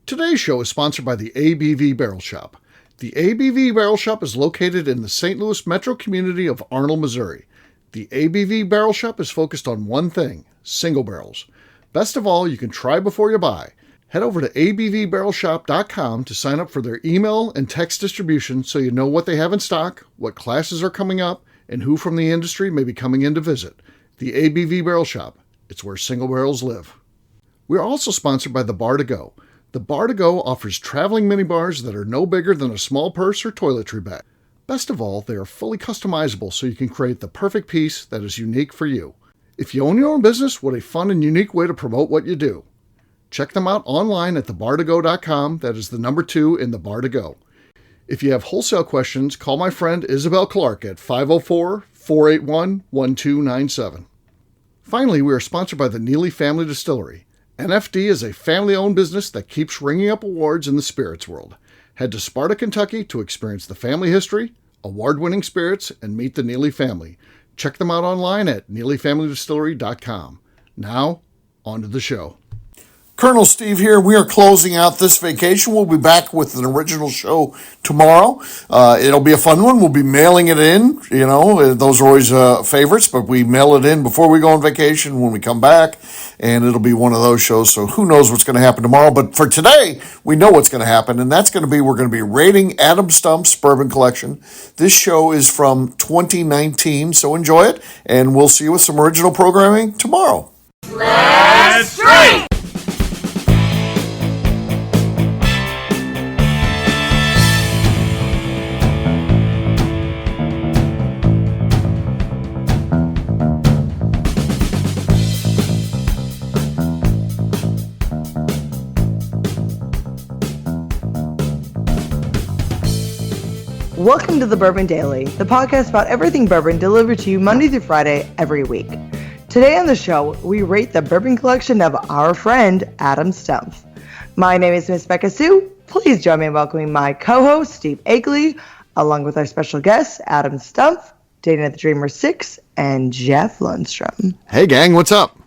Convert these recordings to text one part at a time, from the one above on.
Today's show is sponsored by the ABV Barrel Shop. The ABV Barrel Shop is located in the St. Louis metro community of Arnold, Missouri. The ABV Barrel Shop is focused on one thing, single barrels. Best of all, you can try before you buy. Head over to abvbarrelshop.com to sign up for their email and text distribution so you know what they have in stock, what classes are coming up, and who from the industry may be coming in to visit. The ABV Barrel Shop. It's where single barrels live. We are also sponsored by the Bar to Go. The Bar to Go offers traveling minibars that are no bigger than a small purse or toiletry bag. Best of all, they are fully customizable so you can create the perfect piece that is unique for you. If you own your own business, what a fun and unique way to promote what you do. Check them out online at thebartogo.com. That is the number 2 in the Bar to Go. If you have wholesale questions, call my friend Isabel Clark at 504-481-1297. Finally, we are sponsored by the Neely Family Distillery. NFD is a family-owned business that keeps ringing up awards in the spirits world. Head to Sparta, Kentucky to experience the family history, award-winning spirits, and meet the Neely family. Check them out online at neelyfamilydistillery.com. Now, on to the show. Colonel Steve here. We are closing out this vacation. We'll be back with an original show tomorrow. It'll be a fun one. We'll be mailing it in. You know, those are always favorites, but we mail it in before we go on vacation when we come back, and it'll be one of those shows. So who knows what's going to happen tomorrow. But for today, we know what's going to happen, and that's going to be we're going to be rating Adam Stumpf's Bourbon Collection. This show is from 2019, so enjoy it, and we'll see you with some original programming tomorrow. Let's drink! Welcome to the Bourbon Daily, the podcast about everything bourbon delivered to you Monday through Friday every week. Today on the show, we rate the bourbon collection of our friend, Adam Stumpf. My name is Miss Becca Sue. Please join me in welcoming my co-host, Steve Agley, along with our special guests, Adam Stumpf, Dana the Dreamer 6, and Jeff Lundstrom. Hey, gang, what's up?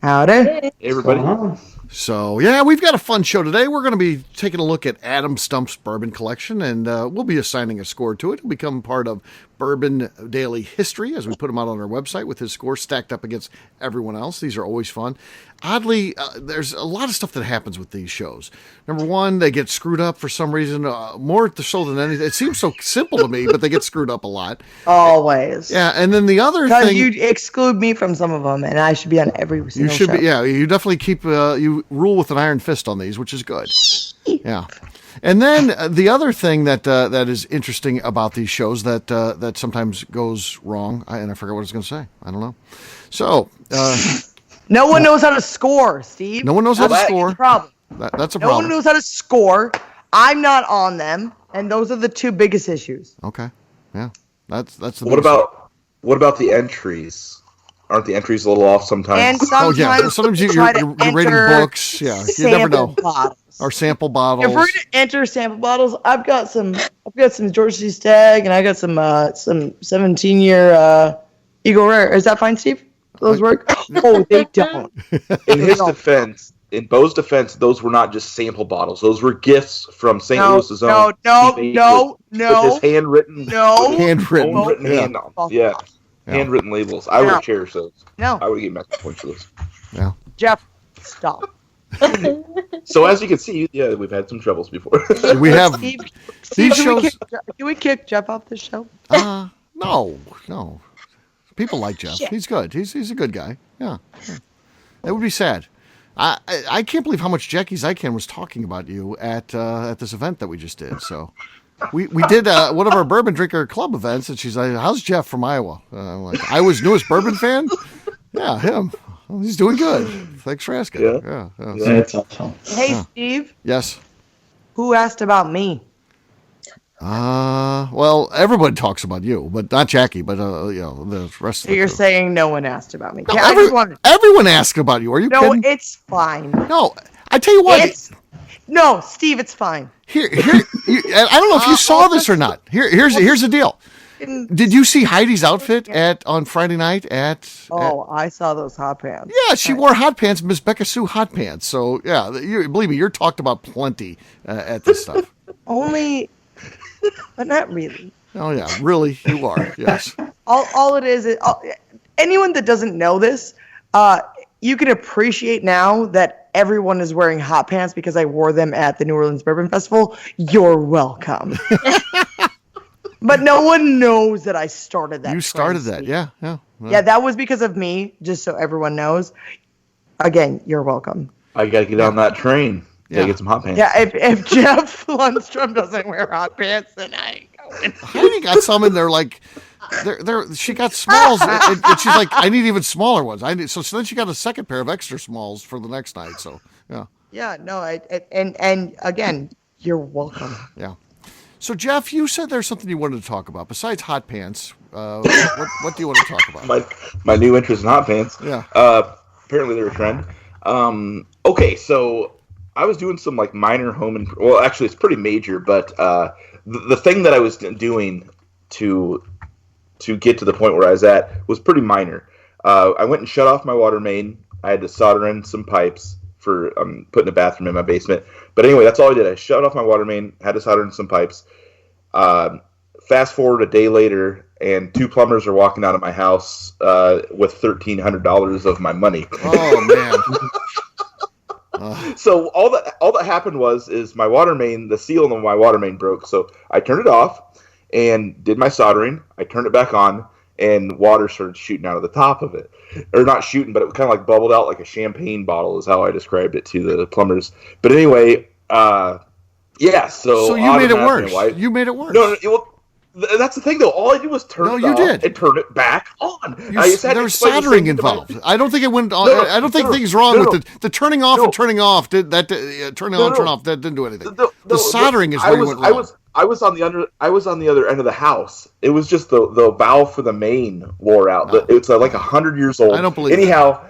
Howdy. Hey, everybody. So, yeah, we've got a fun show today. We're going to be taking a look at Adam Stumpf's Bourbon Collection, and we'll be assigning a score to it. It'll become part of Bourbon Daily History as we put them out on our website with his score stacked up against everyone else. These are always fun. Oddly, there's a lot of stuff that happens with these shows. Number one, they get screwed up for some reason, more so than anything. It seems so simple to me, but they get screwed up a lot. Always. Yeah, and then the other thing... Because you exclude me from some of them, and I should be on every single show. Yeah, you definitely keep... you rule with an iron fist on these, which is good. Yeah. And then the other thing that is interesting about these shows that sometimes goes wrong, and I forgot what I was going to say. I don't know. So... no one knows how to score, Steve. No one knows how to score. That's a problem. That's a no problem. No one knows how to score. I'm not on them, and those are the two biggest issues. Okay. Yeah. That's the What about the entries? Aren't the entries a little off sometimes? And sometimes you're rating books. Yeah. You never know. Bottles. Or sample bottles. If we're going to enter sample bottles, I've got some George C. Stagg, and I got some 17-year Eagle Rare. Is that fine, Steve? Those work? Oh, they don't. In his defense, in Bo's defense, those were not just sample bottles. Those were gifts from St. Louis's own. No. With his handwritten. Handwritten. Hand on. Yeah. Handwritten labels. I would cherish those. No. I would give Max points for those. Yeah. Jeff, stop. So as you can see, yeah, we've had some troubles before. We have Steve, these shows. Can we kick Jeff off the show? No. People like Jeff. He's good. He's a good guy. Yeah. It would be sad. I can't believe how much Jackie Zykan was talking about you at this event that we just did. So we did one of our Bourbon Drinker Club events, and she's like, "How's Jeff from Iowa?" I'm like, "Iowa's newest bourbon fan." Yeah, him. Well, he's doing good. Thanks for asking. Yeah. That's awesome. Hey, Steve. Yes. Who asked about me? Well, everybody talks about you, but not Jackie, but the rest of the You're crew. saying no one asked about me. No, Yeah, everyone asked about you. Are you kidding? No, it's fine. No, I tell you what. No, Steve, it's fine. Here. I don't know if you saw this or not. Here's the deal. Did you see Heidi's outfit on Friday night I saw those hot pants. Yeah, she wore hot pants, Miss Becca Sue hot pants. So yeah, believe me, you're talked about plenty at this stuff. Only, but not really. Oh yeah, really, you are. Yes. All it is anyone that doesn't know this, you can appreciate now that everyone is wearing hot pants because I wore them at the New Orleans Bourbon Festival. You're welcome. But no one knows that I started that. You started that, yeah. Well. Yeah, that was because of me, just so everyone knows. Again, you're welcome. I got to get on that train. Yeah, get some hot pants. Yeah, if Jeff Lundstrom doesn't wear hot pants, then I ain't going. Heidi got some in there, like, she got smalls, and she's like, I need even smaller ones. So then she got a second pair of extra smalls for the next night, so, yeah. Yeah, no, and again, you're welcome. Yeah. So, Jeff, you said there's something you wanted to talk about. Besides hot pants, what do you want to talk about? My new interest in hot pants. Yeah. Apparently they're a trend. Okay, so I was doing some like minor home well, actually it's pretty major, but the thing that I was doing to get to the point where I was at was pretty minor. I went and shut off my water main. I had to solder in some pipes for putting a bathroom in my basement. But anyway, that's all I did. I shut off my water main, had to solder in some pipes. Fast forward a day later, and two plumbers are walking out of my house with $1,300 of my money. Oh man! So all that happened is my water main, the seal of my water main broke. So I turned it off and did my soldering. I turned it back on, and water started shooting out of the top of it. Or not shooting, but it kind of like bubbled out like a champagne bottle is how I described it to the plumbers. But anyway, yeah, so you made it worse. You made it worse. No, that's the thing, though. All I did was turn it off and turn it back on. There was soldering involved. I don't think it went on. I don't think things wrong with the turning off and turning off. Turning on, turn off. That didn't do anything. The soldering is where you went wrong. I was on the other end of the house. It was just the valve for the main wore out. It's like 100 years old. I don't believe. Anyhow,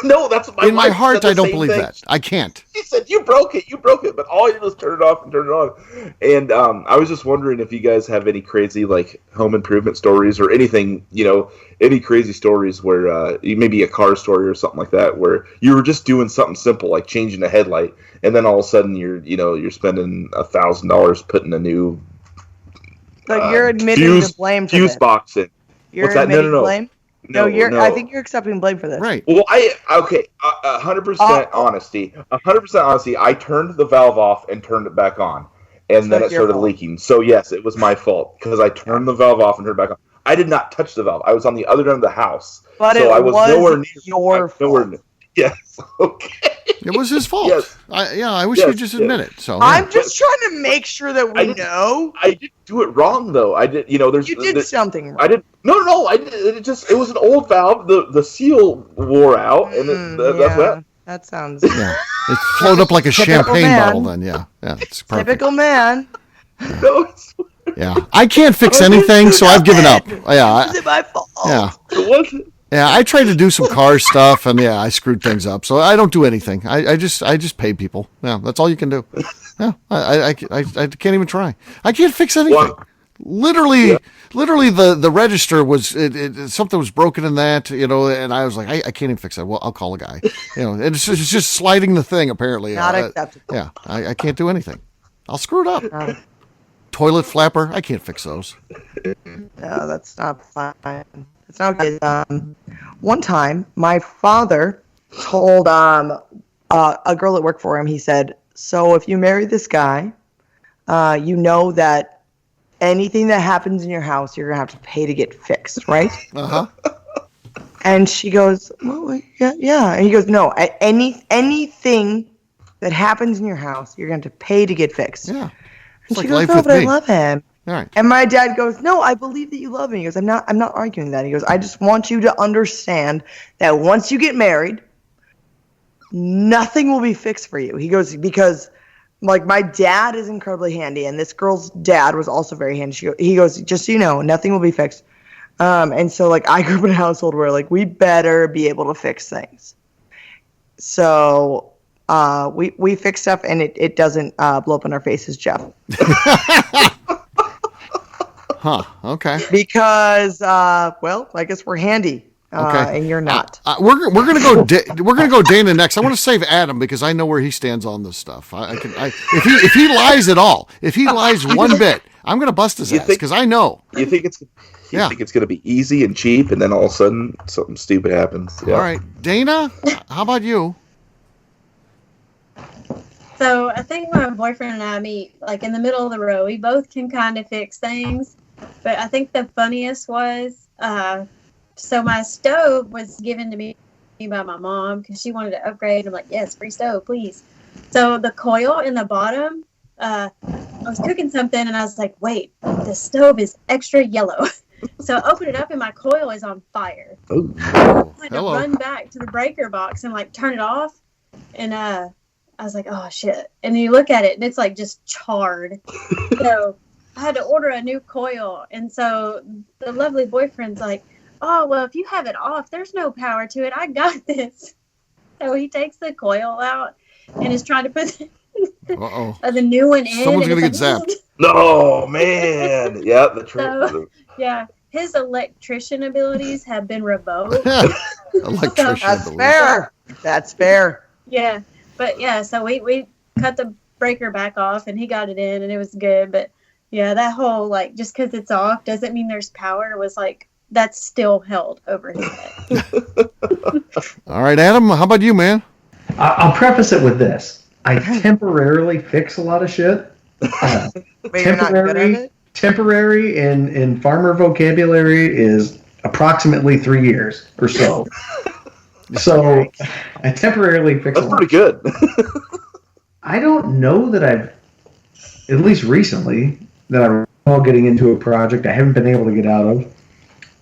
no, that's in my heart. I don't believe that. I can't. He said you broke it. But all I did was turn it off and turn it on. And I was just wondering if you guys have any crazy like home improvement stories or anything. Any crazy stories where maybe a car story or something like that, where you were just doing something simple like changing a headlight, and then all of a sudden you're spending $1,000 putting a new. But you're admitting the blame for fuse box in. You're What's that? admitting No. blame. No, I think you're accepting blame for this. Right. Well, 100% honesty. 100% honesty. I turned the valve off and turned it back on, and then it started leaking. So yes, it was my fault because I turned the valve off and turned it back on. I did not touch the valve. I was on the other end of the house, but so it I was nowhere near your fault. Yes. Okay. It was his fault. Yes. I wish you'd just admit it. So I'm just trying to make sure that we know. I didn't do it wrong though. I did. You did something wrong. I did. No. I did. It was an old valve. The seal wore out, and that's what. That sounds. Yeah. It flowed up like a champagne bottle. Then yeah. It's perfect. Typical man. No. Yeah. I can't fix anything, so I've given up. Yeah. Is it my fault? Yeah. It wasn't. Yeah, I tried to do some car stuff, and I screwed things up. So I don't do anything. I just pay people. Yeah, that's all you can do. Yeah, I can't even try. I can't fix anything. Well, literally, the register was something was broken in that, and I was like, I can't even fix that. Well, I'll call a guy. It's just sliding the thing. Apparently, not acceptable. Yeah, I can't do anything. I'll screw it up. Toilet flapper, I can't fix those. No, that's not fine. It's not good. One time, my father told a girl that worked for him, he said, so if you marry this guy, you know that anything that happens in your house, you're going to have to pay to get fixed, right? Uh-huh. And she goes, well, yeah. And he goes, no, anything that happens in your house, you're going to have to pay to get fixed. Yeah. And she goes, no, but I love him. All right. And my dad goes, no, I believe that you love me. He goes, I'm not arguing that. He goes, I just want you to understand that once you get married, nothing will be fixed for you. He goes, because like my dad is incredibly handy, and this girl's dad was also very handy. He goes, just so you know, nothing will be fixed. And so like I grew up in a household where like we better be able to fix things. So we fix stuff, and it doesn't blow up in our faces, Jeff. Huh. Okay. Because, well, I guess we're handy. Okay. And you're not. We're gonna go. We're gonna go Dana next. I want to save Adam because I know where he stands on this stuff. If he lies at all, if he lies one bit, I'm gonna bust his ass because I know. You think it's gonna be easy and cheap, and then all of a sudden something stupid happens. Yeah. All right, Dana, how about you? So I think my boyfriend and I meet like in the middle of the road. We both can kind of fix things, but I think the funniest was. So my stove was given to me by my mom because she wanted to upgrade. I'm like, yes, free stove, please. So the coil in the bottom, I was cooking something and I was like, wait, the stove is extra yellow. So I opened it up and my coil is on fire. Oh, I had to run back to the breaker box and like turn it off. And I was like, oh shit. And then you look at it and it's like just charred. So I had to order a new coil. And so the lovely boyfriend's like, oh, well, if you have it off, there's no power to it. I got this. So he takes the coil out and is trying to put the new one in. Someone's going to get zapped. No, man. Yeah, the trick. So, yeah, his electrician abilities have been revoked. That's fair. Yeah, but yeah, so we cut the breaker back off and he got it in and it was good. But yeah, that whole, like, just because it's off doesn't mean there's power was like, that's still held over his head. All right, Adam, how about you, man? I'll preface it with this. I temporarily fix a lot of shit. Wait, you're not good at it? Temporary in farmer vocabulary is approximately 3 years or so. So I temporarily fix That's pretty good. I don't know that I've, at least recently, that I'm getting into a project I haven't been able to get out of.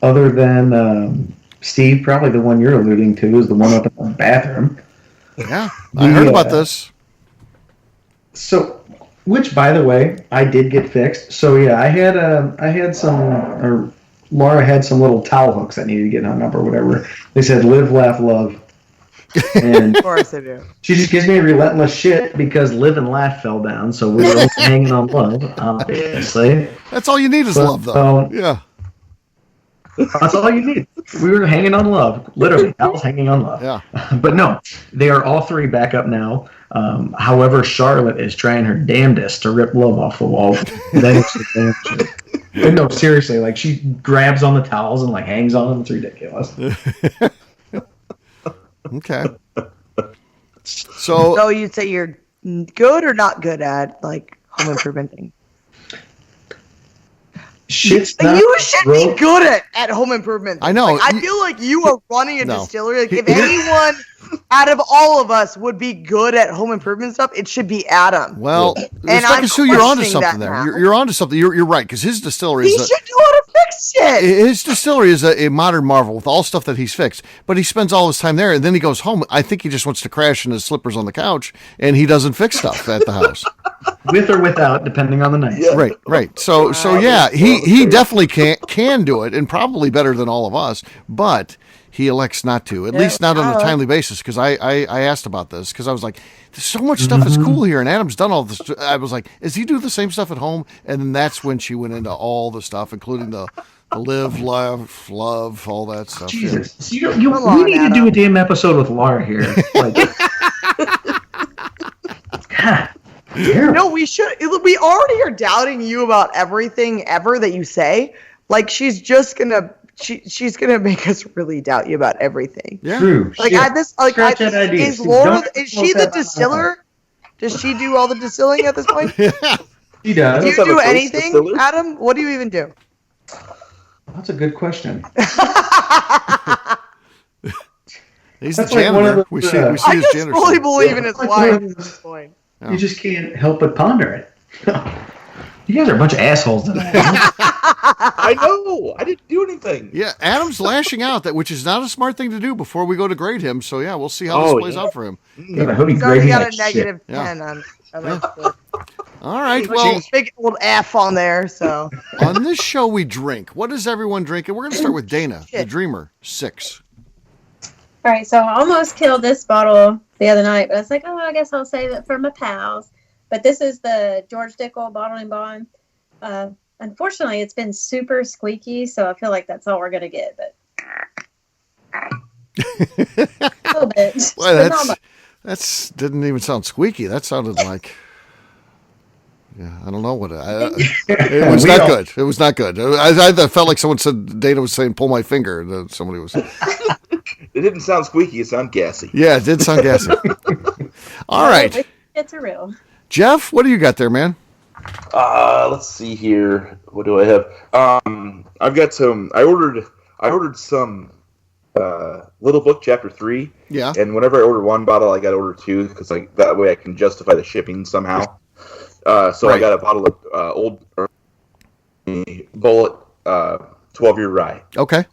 Other than Steve, probably the one you're alluding to is the one up in the bathroom. Yeah, I heard about this. So, which, by the way, I did get fixed. So yeah, Laura had some little towel hooks that needed to get hung up or whatever. They said live, laugh, love. And of course they do. She just gives me relentless shit because live and laugh fell down. So we were also hanging on love, obviously. That's all you need is love, though. Yeah. That's all you need. We were hanging on love. Literally, I was hanging on love. Yeah. But no, they are all three back up now. However, Charlotte is trying her damnedest to rip love off the wall. That is the damn shit. But no, seriously, like she grabs on the towels and like hangs on them. It's ridiculous. Okay. So you'd say you're good or not good at like home improvement thing? You should be good at home improvement. I know. Like, I feel like you are running a distillery. Like, if anyone out of all of us would be good at home improvement stuff, it should be Adam. Well, and I'm Sue, you're onto something there. You're onto something. You're right, because his distillery he should know how to fix shit. His distillery is a modern marvel with all stuff that he's fixed, but he spends all his time there, and then he goes home. I think he just wants to crash in his slippers on the couch, and he doesn't fix stuff at the house. With or without, depending on the night. Yeah. Right. So yeah, he definitely can do it, and probably better than all of us, but he elects not to, at least not on a timely basis, because I asked about this, because I was like, there's so much stuff that's cool here, and Adam's done all this. I was like, does he do the same stuff at home? And then that's when she went into all the stuff, including the live, laugh, love, all that stuff. Jesus. So we need to do a damn episode with Laura here. Like, God. No, we should. We already are doubting you about everything ever that you say. Like, she's just gonna make us really doubt you about everything. Yeah. True. Like, is Laura? Is she the distiller? Does she do all the distilling at this point? Yeah. She does. Do you do anything, Adam? What do you even do? That's a good question. He's the janitor. We see his janitor. I just fully believe in his wife at this point. You just can't help but ponder it. You guys are a bunch of assholes today. I know. I didn't do anything. Yeah, Adam's lashing out, which is not a smart thing to do before we go to grade him. So yeah, we'll see how this plays out for him. He's already got a negative 10 on that. All right, well, big old F on there. So on this show we drink. What does everyone drink? And we're going to start with Dana, the Dreamer, 6. All right, so I almost killed this bottle the other night, but I was like, I guess I'll save it for my pals. But this is the George Dickel Bottle and Bond. unfortunately, it's been super squeaky, so I feel like that's all we're gonna get. But a little bit. Well, But not much. that's didn't even sound squeaky. That sounded like, yeah, I don't know what it was. Not good. It was not good. I felt like someone said Dana was saying, "Pull my finger." And somebody was. It didn't sound squeaky. It sounded gassy. Yeah, it did sound gassy. All right, It's a real. Jeff, what do you got there, man? Let's see here. What do I have? I've got some. I ordered some Little Book Chapter 3. Yeah. And whenever I order one bottle, I got to order two because that way I can justify the shipping somehow. So Right. I got a bottle of Old Bullet 12-year rye Okay.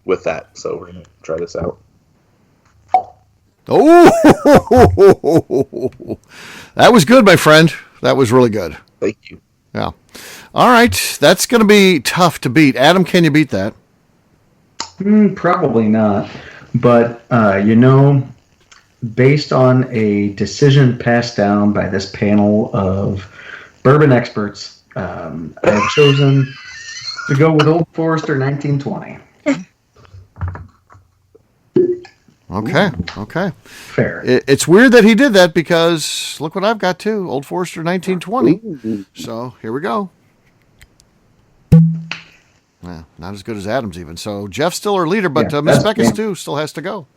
with that. So we're gonna try this out. Oh, that was good, my friend. That was really good. Thank you. Yeah. All right. That's going to be tough to beat. Adam, can you beat that? Probably not. But, based on a decision passed down by this panel of bourbon experts, I have chosen to go with Old Forester 1920. Okay. Okay. Fair. It's weird that he did that because look what I've got too. Old Forester 1920. So here we go. Yeah, not as good as Adam's even. So Jeff's still our leader, but Yeah, Miss that's- Becca's yeah. too still has to go.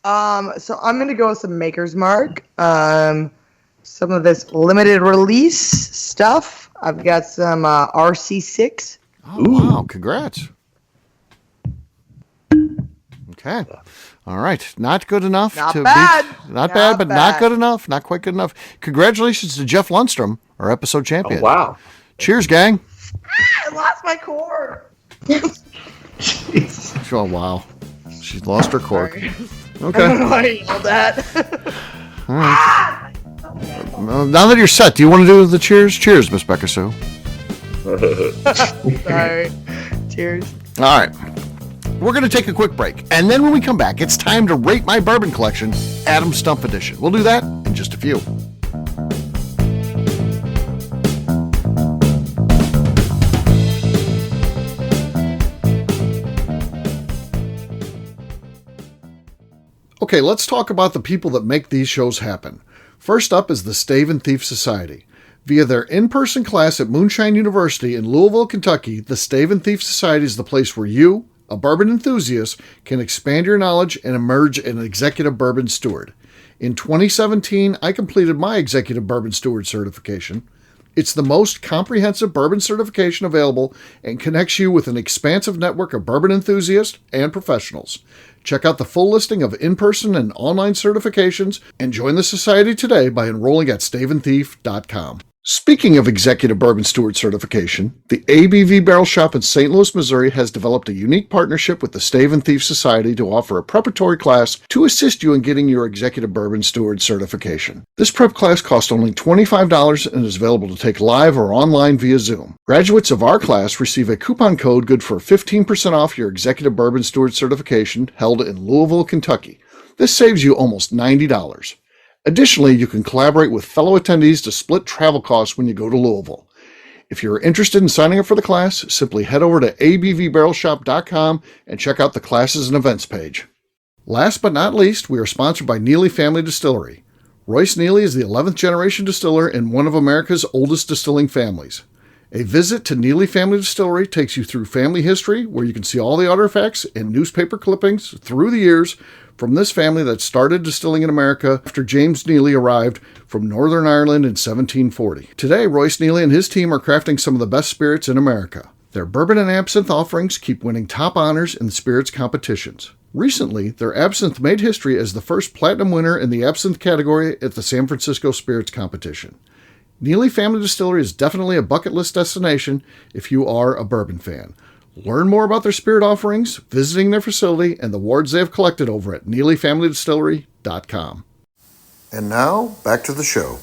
So I'm gonna go with some Maker's Mark. Some of this limited release stuff. I've got some RC6. Oh, wow. Congrats. Okay. All right. Not good enough Not to bad. beat. Not Bad, but not bad. good enough. Not quite good enough. Congratulations to Jeff Lundstrom, our episode champion. Oh, wow. Cheers, gang. I lost my cord. Jeez. Oh, wow. She's lost her cork. Sorry. I don't Okay. know why I yelled that. All right. Well, now that you're set, do you want to do the cheers? Cheers, Miss Becca Sue. Sorry. Cheers. All right. We're going to take a quick break. And then when we come back, it's time to rate my bourbon collection, Adam Stumpf edition. We'll do that in just a few. Okay, let's talk about the people that make these shows happen. First up is the Stave and Thief Society. Via their in-person class at Moonshine University in Louisville, Kentucky, the Stave and Thief Society is the place where you, a bourbon enthusiast, can expand your knowledge and emerge an executive bourbon steward. In 2017, I completed my executive bourbon steward certification. It's the most comprehensive bourbon certification available and connects you with an expansive network of bourbon enthusiasts and professionals. Check out the full listing of in-person and online certifications and join the society today by enrolling at staveandthief.com. Speaking of executive bourbon steward certification, the ABV Barrel Shop in St. Louis, Missouri has developed a unique partnership with the Stave and Thief Society to offer a preparatory class to assist you in getting your executive bourbon steward certification. This prep class costs only $25 and is available to take live or online via Zoom. Graduates of our class receive a coupon code good for 15% off your executive bourbon steward certification held in Louisville, Kentucky. This saves you almost $90. Additionally, you can collaborate with fellow attendees to split travel costs when you go to Louisville. If you're interested in signing up for the class, simply head over to abvbarrelshop.com and check out the classes and events page. Last but not least, we are sponsored by Neely Family Distillery. Royce Neely is the 11th generation distiller in one of America's oldest distilling families. A visit to Neely Family Distillery takes you through family history, where you can see all the artifacts and newspaper clippings through the years from this family that started distilling in America after James Neely arrived from Northern Ireland in 1740. Today, Royce Neely and his team are crafting some of the best spirits in America. Their bourbon and absinthe offerings keep winning top honors in the spirits competitions. Recently, their absinthe made history as the first platinum winner in the absinthe category at the San Francisco Spirits Competition. Neely Family Distillery is definitely a bucket list destination if you are a bourbon fan. Learn more about their spirit offerings, visiting their facility, and the awards they have collected over at NeelyFamilyDistillery.com. And now, back to the show.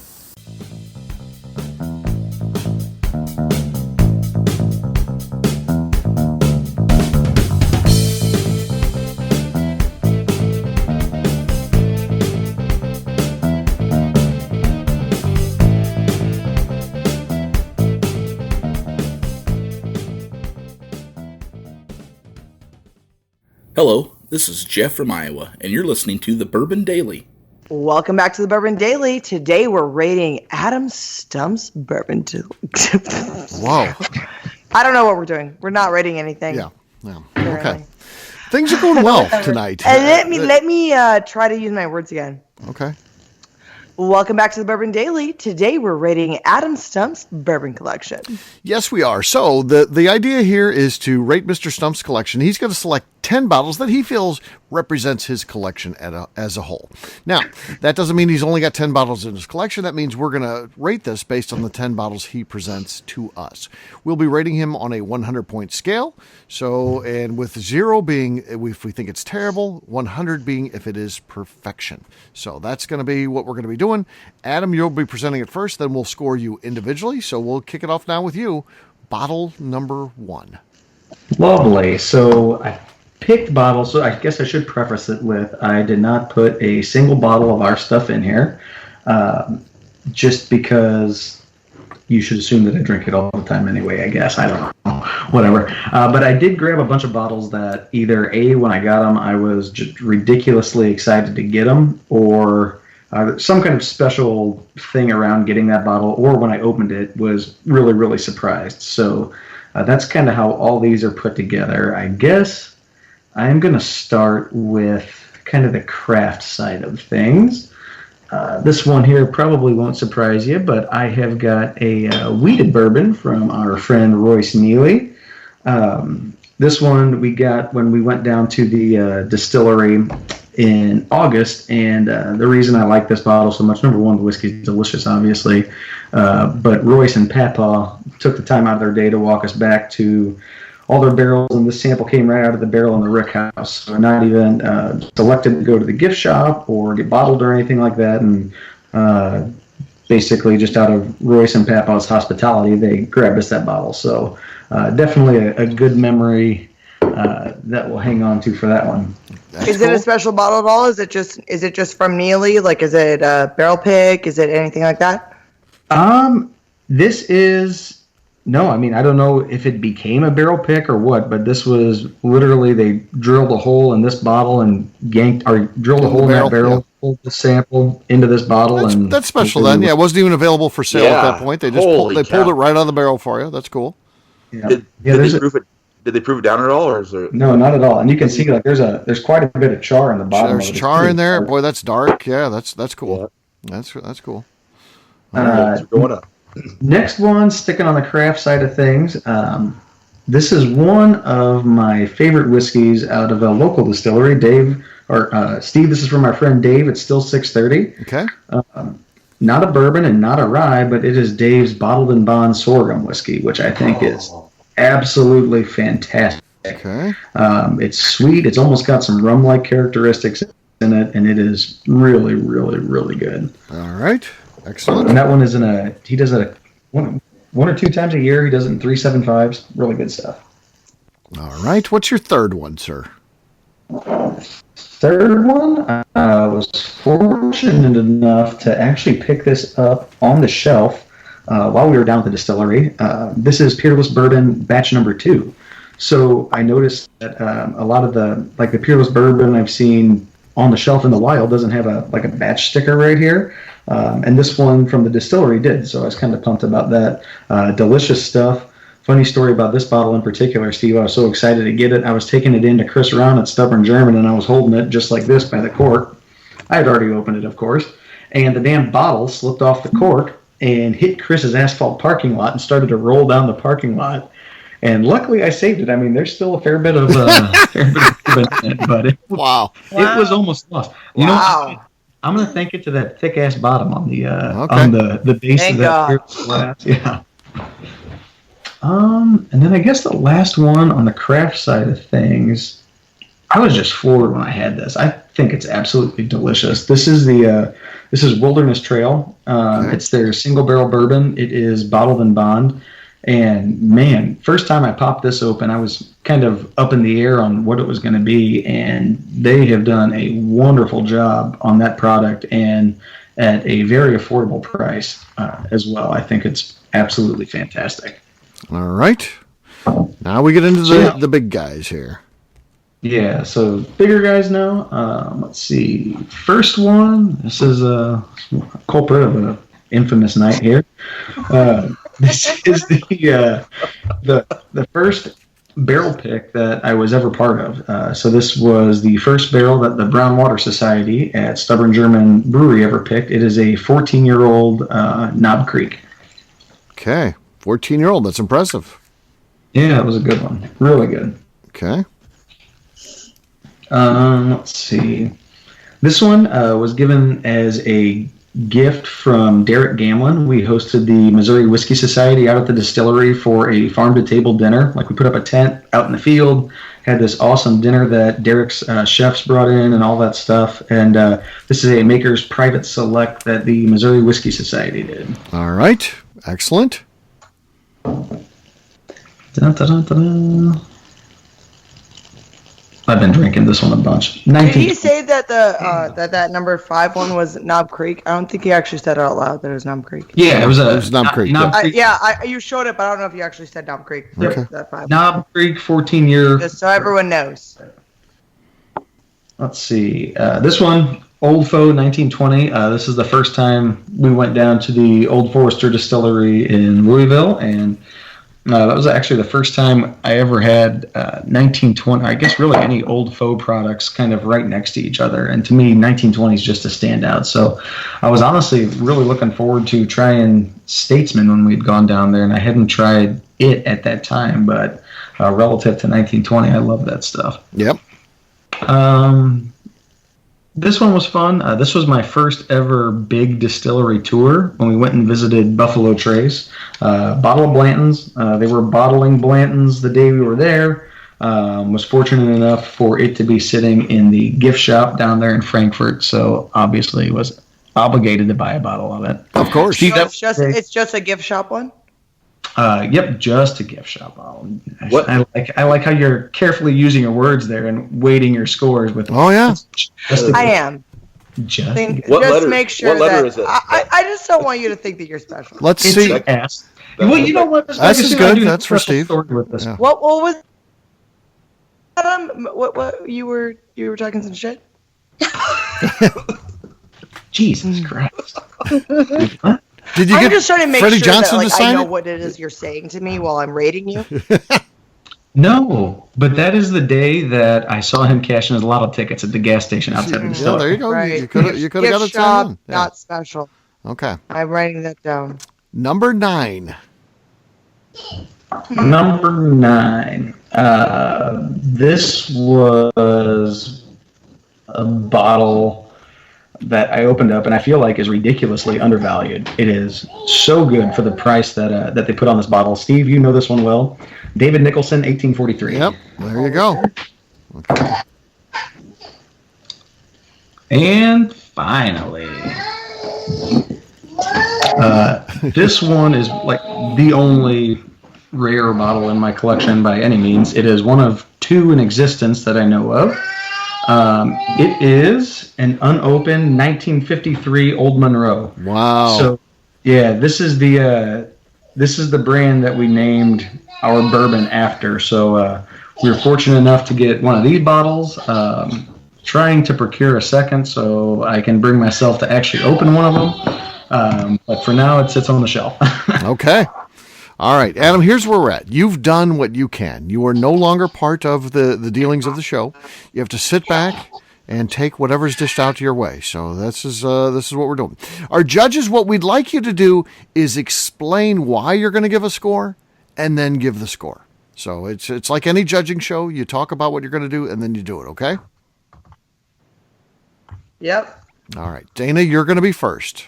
Hello, this is Jeff from Iowa, and you're listening to the Bourbon Daily. Welcome back to the Bourbon Daily. Today we're rating Adam Stumpf's Bourbon. Wow. I don't know what we're doing. We're not rating anything. Yeah. Okay. Things are going well tonight. And let me try to use my words again. Okay. Welcome back to the Bourbon Daily. Today we're rating Adam Stumpf's Bourbon Collection. Yes, we are. So the idea here is to rate Mr. Stumpf's collection. He's going to select 10 bottles that he feels represents his collection as a whole. Now, that doesn't mean he's only got 10 bottles in his collection. That means we're going to rate this based on the 10 bottles he presents to us. We'll be rating him on a 100-point scale. So, and with 0 being if we think it's terrible, 100 being if it is perfection. So that's going to be what we're going to be doing. Adam, you'll be presenting it first, then we'll score you individually. So we'll kick it off now with you. Bottle number 1. Lovely. So I picked bottles, so I guess I should preface it with I did not put a single bottle of our stuff in here, just because you should assume that I drink it all the time anyway, I guess. I don't know. Whatever. But I did grab a bunch of bottles that either A, when I got them, I was just ridiculously excited to get them, or some kind of special thing around getting that bottle, or when I opened it, was really, really surprised. So that's kind of how all these are put together. I guess I'm going to start with kind of the craft side of things. This one here probably won't surprise you, but I have got a wheated bourbon from our friend Royce Neely. This one we got when we went down to the distillery in August, and the reason I like this bottle so much, number one, the whiskey's delicious, obviously, but Royce and Papa took the time out of their day to walk us back to all their barrels, and this sample came right out of the barrel in the Rick House. So not even selected to go to the gift shop or get bottled or anything like that, and basically just out of Royce and Papa's hospitality, they grabbed us that bottle. So definitely a good memory that we'll hang on to for that one. Is it a special bottle at all? Is it just from Neely? Like, is it a barrel pick? Is it anything like that? This is no. I mean, I don't know if it became a barrel pick or what, but this was literally they drilled a hole in this bottle and drilled a hole in that barrel, pulled the sample into this bottle, that's special. Then, yeah, it wasn't even available for sale at that point. They just pulled it right out of the barrel for you. That's cool. Yeah. Did they prove it down at all, or is there? No, not at all. And you can see like there's quite a bit of char in the bottom. There's char in there. Boy, that's dark. Yeah, that's cool. Yeah. That's cool. Going up. Next one, sticking on the craft side of things. This is one of my favorite whiskeys out of a local distillery, Steve. This is from our friend Dave. It's still 630. Okay. Not a bourbon and not a rye, but it is Dave's Bottled and Bond sorghum whiskey, which I think is absolutely fantastic. Okay. It's sweet. It's almost got some rum-like characteristics in it, and it is really, really, really good. All right. Excellent. And that one is he does it one or two times a year. He does it in 375s. Really good stuff. All right. What's your third one, sir? Third one, I was fortunate enough to actually pick this up on the shelf while we were down at the distillery. This is Peerless Bourbon batch number 2. So I noticed that a lot of the Peerless Bourbon I've seen on the shelf in the wild doesn't have a batch sticker right here. And this one from the distillery did. So I was kind of pumped about that. Delicious stuff. Funny story about this bottle in particular, Steve. I was so excited to get it. I was taking it in to Chris Round at Stubborn German, and I was holding it just like this by the cork. I had already opened it, of course. And the damn bottle slipped off the cork and hit Chris's asphalt parking lot and started to roll down the parking lot. And luckily I saved it. I mean, there's still a fair bit of but it was almost lost. You know, I'm going to thank it to that thick-ass bottom on the base of that glass. Yeah. And then I guess the last one on the craft side of things, I was just floored when I had this. I think it's absolutely delicious. This is Wilderness Trail. It's their single barrel bourbon. It is Bottled and Bond. And man, first time I popped this open, I was kind of up in the air on what it was going to be. And they have done a wonderful job on that product and at a very affordable price as well. I think it's absolutely fantastic. All right. Now we get into the big guys here. Yeah, so bigger guys now. Let's see. First one. This is a culprit of an infamous night here. This is the first barrel pick that I was ever part of. So this was the first barrel that the Brown Water Society at Stubborn German Brewery ever picked. It is a 14-year-old Knob Creek. Okay, 14-year-old. That's impressive. Yeah, it was a good one. Really good. Okay. Let's see. This one was given as a gift from Derek Gamlin. We hosted the Missouri Whiskey Society out at the distillery for a farm-to-table dinner. Like, we put up a tent out in the field, had this awesome dinner that Derek's chefs brought in and all that stuff. And this is a Maker's Private Select that the Missouri Whiskey Society did. All right. Excellent. Dun-dun-dun-dun-dun. I've been drinking this one a bunch. Did he say that that number 5 one was Knob Creek? I don't think he actually said it out loud that it was Knob Creek. Yeah, it was Knob Creek. You showed it, but I don't know if you actually said Knob Creek. Okay. That 5. Knob Creek, 14-year. Just so everyone knows. Let's see. This one, Old Foe 1920. This is the first time we went down to the Old Forester Distillery in Louisville, and that was actually the first time I ever had 1920. I guess really any Old Foe products kind of right next to each other, and to me, 1920 is just a standout. So I was honestly really looking forward to trying Statesman when we'd gone down there, and I hadn't tried it at that time, but relative to 1920, I love that stuff. Yep. This one was fun. This was my first ever big distillery tour when we went and visited Buffalo Trace. Bottle of Blanton's. They were bottling Blanton's the day we were there. Was fortunate enough for it to be sitting in the gift shop down there in Frankfurt, so obviously was obligated to buy a bottle of it. Of course. Steve, So it's just a gift shop one? Yep, just a gift shop bottle. What? I like how you're carefully using your words there and weighting your scores with. Oh, yeah. I am. Just What just letter- make sure what letter that is it? I just don't want you to think that you're special. Let's it's see. an S. Well, you know what? S is good. That's for Steve. With this. Yeah. What was what you were talking some shit? Jesus Christ. What? Did you I'm get just trying to make Freddie sure Johnson that to like, sign I know it? what it is you're saying to me while I'm rating you. No, but that is the day that I saw him cashing his lotto tickets at the gas station outside the Yeah, distillery. there you go. Right. You could have got Gift it shop, signed in. Yeah. not special. Okay. I'm writing that down. Number 9. Number 9. This was a bottle that I opened up and I feel like is ridiculously undervalued. It is so good for the price that they put on this bottle. Steve, you know this one well. David Nicholson, 1843. Yep. There you go. Okay. And finally, this one is like the only rare bottle in my collection by any means. It is one of 2 in existence that I know of. It is an unopened 1953 Old Monroe. Wow. So, yeah, this is the brand that we named our bourbon after. So we were fortunate enough to get one of these bottles. Trying to procure a second so I can bring myself to actually open one of them. But for now, it sits on the shelf. Okay. All right, Adam, here's where we're at. You've done what you can. You are no longer part of the dealings of the show. You have to sit back and take whatever's dished out to your way. So this is what we're doing. Our judges, what we'd like you to do is explain why you're going to give a score and then give the score. So it's like any judging show. You talk about what you're going to do and then you do it, okay? Yep. All right, Dana, you're going to be first.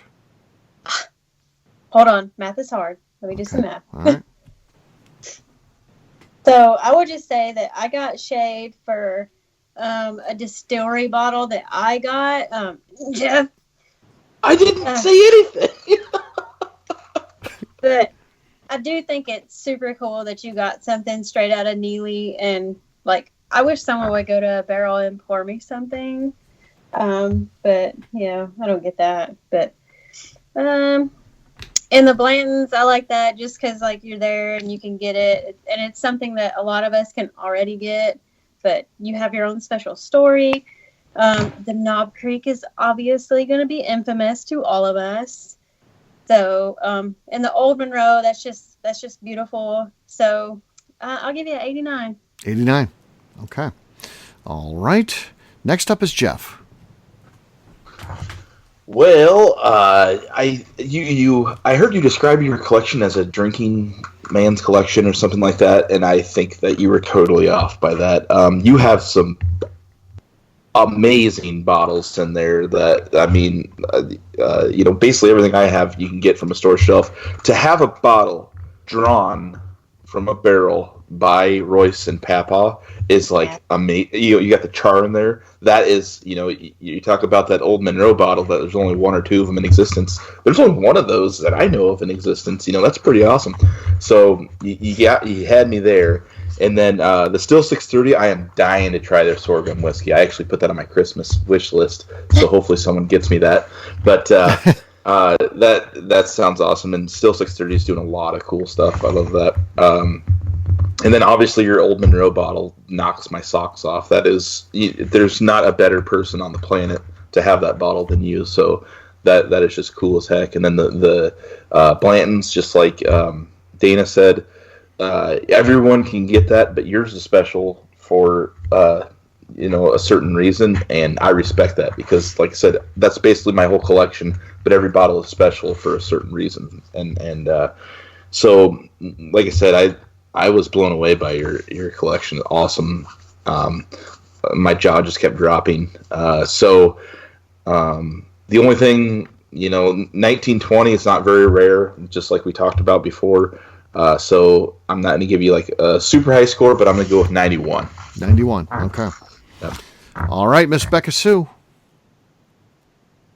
Hold on. Math is hard. Let me do some math. All right. So I would just say that I got shade for a distillery bottle that I got. Jeff. I didn't say anything. But I do think it's super cool that you got something straight out of Neely. And, like, I wish someone would go to a barrel and pour me something. But, yeah, I don't get that. But, and the Blantons, I like that just because, like, you're there and you can get it. And it's something that a lot of us can already get. but you have your own special story. The Knob Creek is obviously going to be infamous to all of us. So, and the Old Monroe, that's just beautiful. So, I'll give you an 89. 89. Okay. All right. Next up is Jeff. Well, I heard you describe your collection as a drinking man's collection or something like that, and I think that you were totally off by that. You have some amazing bottles in there that, I mean, basically everything I have you can get from a store shelf. To have a bottle drawn from a barrel by Royce and Papa is like amazing. You got the char in there. That is, you talk about that Old Monroe bottle that there's only one or two of them in existence. There's only one of those that I know of in existence. That's pretty awesome. So you had me there. And then the Still 630, I am dying to try their sorghum whiskey. I actually put that on my Christmas wish list, so hopefully someone gets me that. But that sounds awesome. And Still 630 is doing a lot of cool stuff. I love that. And then obviously your Old Monroe bottle knocks my socks off. There's not a better person on the planet to have that bottle than you. So that is just cool as heck. And then the Blanton's, just like Dana said, everyone can get that, but yours is special for a certain reason, and I respect that because, like I said, that's basically my whole collection. But every bottle is special for a certain reason, and so, like I said, I was blown away by your collection. Awesome. My jaw just kept dropping. The only thing, 1920 is not very rare, just like we talked about before. So I'm not going to give you like a super high score, but I'm going to go with 91. 91. Okay. Yep. All right, Miss Becca Sue.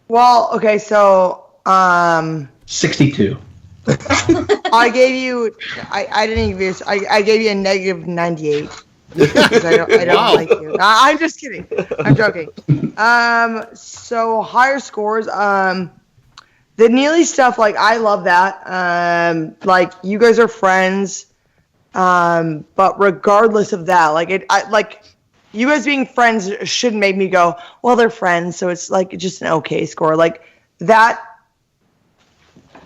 Well, okay, so 62. I gave you. I didn't give you. I gave you a negative 98. Because I don't Wow. like you. I'm just kidding. I'm joking. So higher scores. The Neely stuff, like, I love that. Like, you guys are friends. But regardless of that, you guys being friends shouldn't make me go, well, they're friends, so it's like just an okay score. Like that.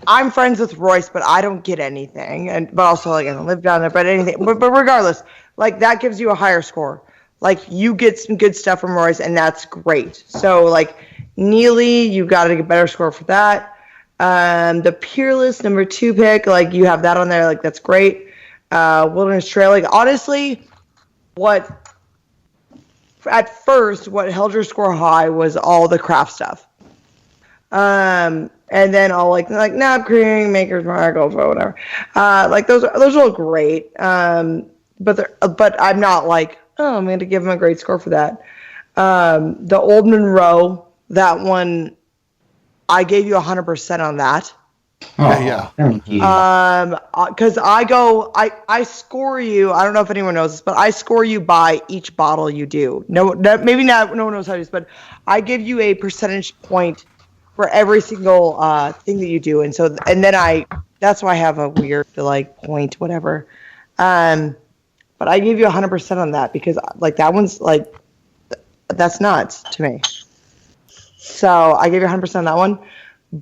I'm friends with Royce, but I don't get anything, but also like I don't live down there, but anything. But regardless, like that gives you a higher score. Like you get some good stuff from Royce, and that's great. So like Neely, you got to get a better score for that. The Peerless number 2 pick, like you have that on there, like that's great. Wilderness Trail, like honestly, what held your score high was all the craft stuff. And then all like Knob Creek, Maker's Mark, whatever. Like those are all great. But I'm not like, oh, I'm going to give him a great score for that. The Old Monroe, that one, I gave you 100% on that. Oh, Yeah. Thank you. Because I score you. I don't know if anyone knows this, but I score you by each bottle you do. Maybe not. No one knows how to do this, but I give you a percentage point for every single thing that you do, and then that's why I have a weird point whatever. But I give you 100% on that because like that one's like that's nuts to me. So I give you 100% on that one,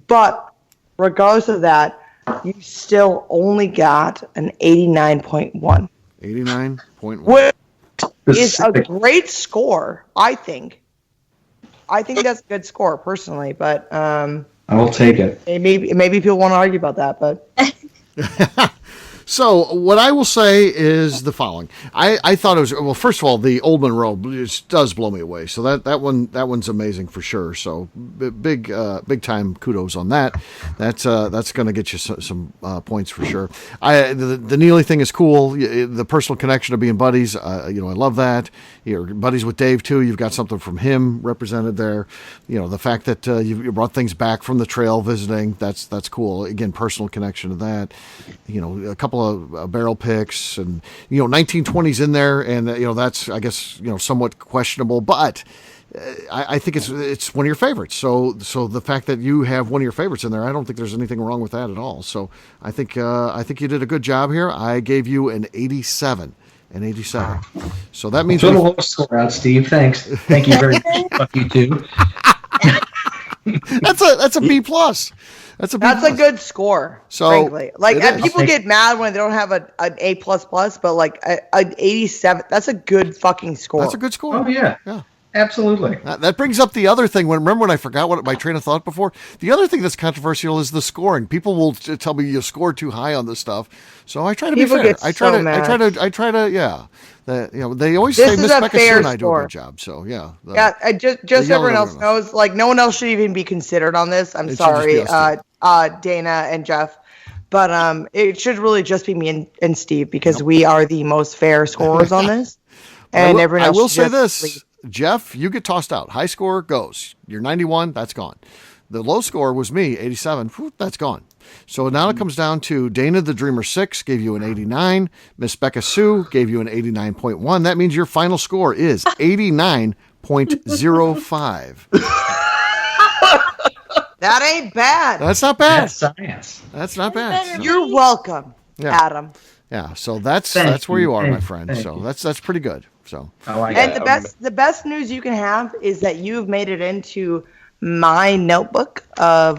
but regardless of that, you still only got an 89.1. 89.1. Which is a great score, I think. I think that's a good score, personally, but I will take it. maybe people want to argue about that, but So what I will say is the following. I thought it was, well, first of all, the Old Monroe does blow me away. So that one's amazing for sure. So big time kudos on that. That's going to get you some points for sure. The Neely thing is cool. The personal connection of being buddies. I love that. You're buddies with Dave too. You've got something from him represented there. The fact that you brought things back from the trail visiting. That's cool. Again, personal connection to that. A couple of barrel picks and 1920s in there, and that's I guess somewhat questionable, but I think it's one of your favorites. So the fact that you have one of your favorites in there, I don't think there's anything wrong with that at all. So I think you did a good job here. I gave you an 87. and 87. So that means Fill the whole score out, Steve. Thanks. Thank you very much. Fuck you too. that's a B plus. That's a good score. So, frankly, like it is. people get mad when they don't have an A plus plus, but like an 87, that's a good fucking score. That's a good score. Oh yeah. Absolutely. That brings up the other thing. Remember when I forgot what my train of thought before? The other thing that's controversial is the scoring. People will tell me you scored too high on this stuff. So I try to People be fair. get so mad. I try to. Yeah. They always This say is Miss a Becca fair Sue and I do a score. good job. So yeah. Just so everyone else else. knows, like no one else should even be considered on this. I'm It should just be sorry, us Dana and Jeff, but it should really just be me and Steve because we are the most fair scorers on this, and everyone else. I will should say just this, leave. Jeff, you get tossed out. High score goes. You're 91. That's gone. The low score was me, 87. Whew, that's gone. So now it comes down to Dana the Dreamer 6 gave you an 89. Miss Becca Sue gave you an 89.1. That means your final score is 89.05. That ain't bad. That's not bad. That's science. That's not bad. You're welcome, Yeah. Adam. Yeah, so that's Thank where you are, you. my friend. Thank So you. that's pretty good. So I like And it. the best news you can have is that you've made it into my notebook of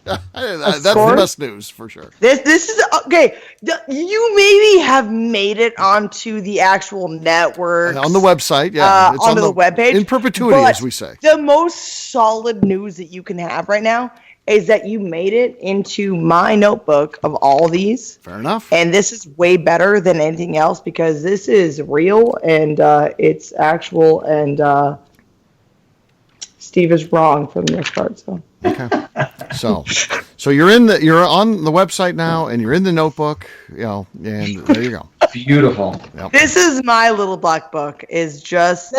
that's the score? best news for sure. this is okay. You maybe have made it onto the actual network On the website, yeah. It's onto on the webpage in perpetuity, but as we say. The most solid news that you can have right now is that you made it into my notebook of all these. Fair enough. And this is way better than anything else because this is real and it's actual. And Steve is wrong for the next part. So Okay. So you're on the website now, and you're in the notebook, and there you go. Beautiful. Yep. this is my little black book. Is just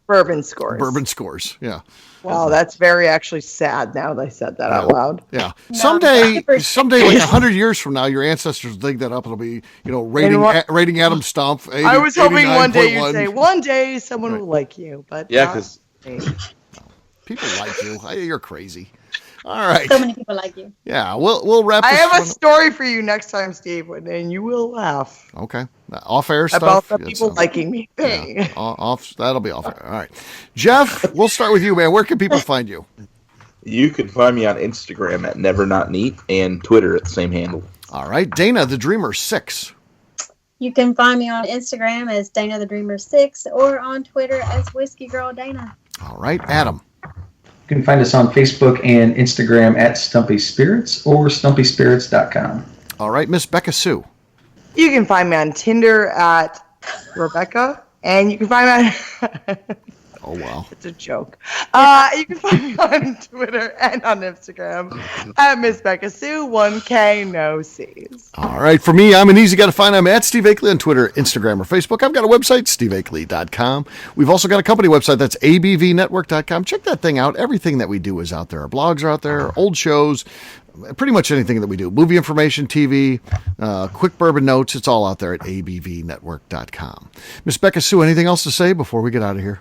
bourbon scores. Bourbon scores. Yeah. Wow, that's very actually sad. Now that I said that out loud. Yeah. No, someday, super like 100 years from now, your ancestors will dig that up. It'll be, rating Adam Stumpf. I was hoping one day you'd 89.1. say, one day someone will like you, but Yeah, not because me. People like you. You're crazy. All right. So many people like you. Yeah. We'll wrap. I this have a one- story for you next time, Steve, and you will laugh Okay. Off-air stuff. about the It's, people liking me. yeah, that'll be off air. All right. Jeff, we'll start with you, man. Where can people find you? you can find me on Instagram at NeverNotNeat and Twitter at the same handle. All right. Dana, the Dreamer 6. You can find me on Instagram as Dana the Dreamer 6 or on Twitter as Whiskey Girl Dana. All right. Adam. You can find us on Facebook and Instagram at Stumpy Spirits or stumpyspirits.com. All right. Miss Becca Sue. You can find me on Tinder at Rebecca, and you can find me on... Oh, wow. It's a joke. You can find me on Twitter and on Instagram at Miss Becca Sue, 1K, no C's. All right. For me, I'm an easy guy to find. I'm at Steve Akeley on Twitter, Instagram, or Facebook. I've got a website, steveakeley.com. We've also got a company website. That's abvnetwork.com. Check that thing out. Everything that we do is out there. Our blogs are out there, our old shows, pretty much anything that we do. Movie information, TV, quick bourbon notes. It's all out there at abvnetwork.com. Miss Becca Sue, anything else to say before we get out of here?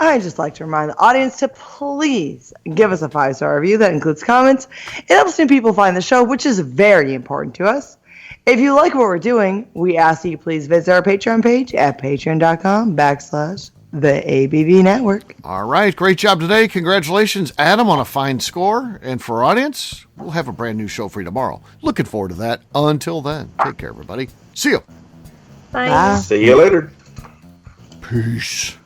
I'd just like to remind the audience to please give us a 5-star review. That includes comments. It helps new people find the show, which is very important to us. If you like what we're doing, we ask that you please visit our Patreon page at patreon.com/the ABV Network. All right. Great job today. Congratulations, Adam, on a fine score. And for our audience, we'll have a brand new show for you tomorrow. Looking forward to that. Until then, take care, everybody. See you. Bye. Bye. See you later. Peace.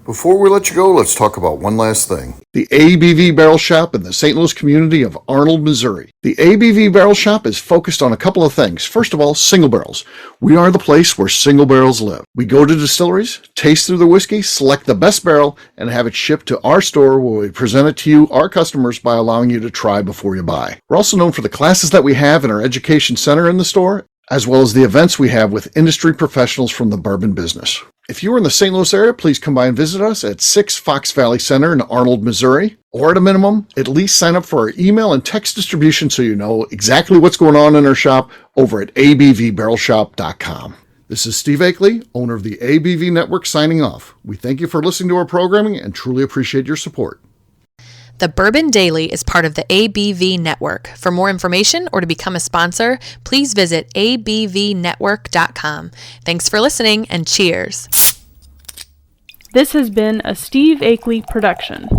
Before we let you go, let's talk about one last thing. The ABV Barrel Shop in the St. Louis community of Arnold, Missouri. The ABV Barrel Shop is focused on a couple of things. First of all, single barrels. We are the place where single barrels live. We go to distilleries, taste through the whiskey, select the best barrel, and have it shipped to our store where we present it to you, our customers, by allowing you to try before you buy. We're also known for the classes that we have in our education center in the store, as well as the events we have with industry professionals from the bourbon business. If you are in the St. Louis area, please come by and visit us at 6 Fox Valley Center in Arnold, Missouri. Or at a minimum, at least sign up for our email and text distribution so you know exactly what's going on in our shop over at abvbarrelshop.com. This is Steve Akeley, owner of the ABV Network, signing off. We thank you for listening to our programming and truly appreciate your support. The Bourbon Daily is part of the ABV Network. For more information or to become a sponsor, please visit abvnetwork.com. Thanks for listening and cheers. This has been a Steve Akeley production.